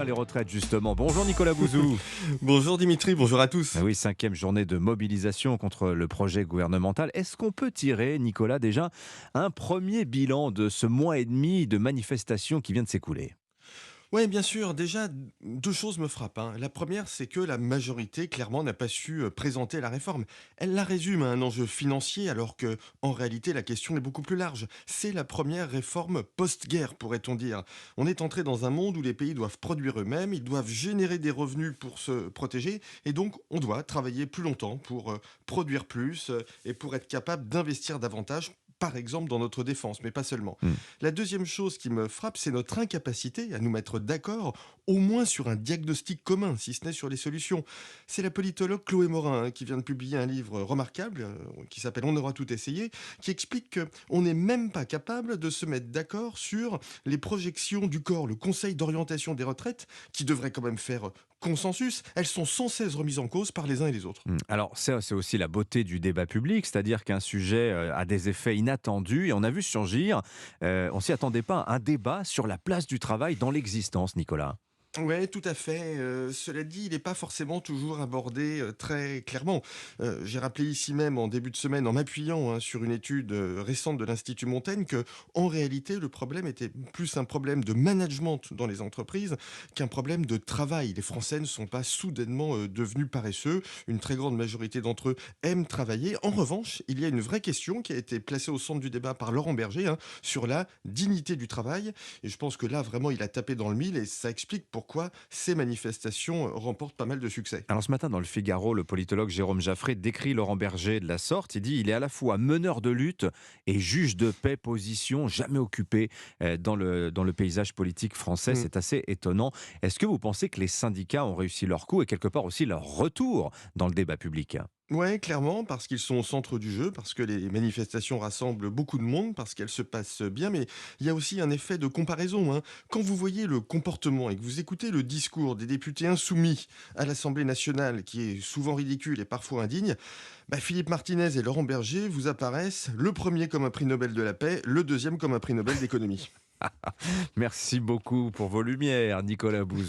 Les retraites, justement. Bonjour Nicolas Bouzou. Bonjour Dimitri, bonjour à tous. Ah oui, cinquième journée de mobilisation contre le projet gouvernemental. Est-ce qu'on peut tirer, Nicolas, déjà un premier bilan de ce mois et demi de manifestations qui vient de s'écouler? Oui, bien sûr, déjà, deux choses me frappent, hein. La première, c'est que la majorité, clairement, n'a pas su présenter la réforme. Elle la résume à un enjeu financier, alors que, en réalité, la question est beaucoup plus large. C'est la première réforme post-guerre, pourrait-on dire. On est entré dans un monde où les pays doivent produire eux-mêmes, ils doivent générer des revenus pour se protéger, et donc on doit travailler plus longtemps pour produire plus et pour être capable d'investir davantage, par exemple dans notre défense, mais pas seulement. Hmm. La deuxième chose qui me frappe, c'est notre incapacité à nous mettre d'accord, au moins sur un diagnostic commun, si ce n'est sur les solutions. C'est la politologue Chloé Morin, qui vient de publier un livre remarquable qui s'appelle On aura tout essayé, qui explique qu'on n'est même pas capable de se mettre d'accord sur les projections du corps, le Conseil d'orientation des retraites, qui devrait quand même faire consensus. Elles sont sans cesse remises en cause par les uns et les autres. Alors, ça, c'est aussi la beauté du débat public, c'est-à-dire qu'un sujet a des effets inattendus et on a vu surgir, on s'y attendait pas, un débat sur la place du travail dans l'existence, Nicolas. Ouais, tout à fait. Cela dit, il n'est pas forcément toujours abordé très clairement. J'ai rappelé ici même en début de semaine, en m'appuyant sur une étude récente de l'Institut Montaigne, que en réalité, le problème était plus un problème de management dans les entreprises qu'un problème de travail. Les Français ne sont pas soudainement devenus paresseux. Une très grande majorité d'entre eux aiment travailler. En revanche, il y a une vraie question qui a été placée au centre du débat par Laurent Berger, sur la dignité du travail. Et je pense que là, vraiment, il a tapé dans le mille et ça explique pourquoi ces manifestations remportent pas mal de succès. Alors ce matin dans le Figaro, le politologue Jérôme Jaffré décrit Laurent Berger de la sorte. Il dit il est à la fois meneur de lutte et juge de paix, position jamais occupée dans le paysage politique français. Mm. C'est assez étonnant. Est-ce que vous pensez que les syndicats ont réussi leur coup et quelque part aussi leur retour dans le débat public? Ouais, clairement, parce qu'ils sont au centre du jeu, parce que les manifestations rassemblent beaucoup de monde, parce qu'elles se passent bien, mais il y a aussi un effet de comparaison. Quand vous voyez le comportement et que vous écoutez le discours des députés insoumis à l'Assemblée nationale, qui est souvent ridicule et parfois indigne, bah, Philippe Martinez et Laurent Berger vous apparaissent le premier comme un prix Nobel de la paix, le deuxième comme un prix Nobel d'économie. Merci beaucoup pour vos lumières, Nicolas Bouzou.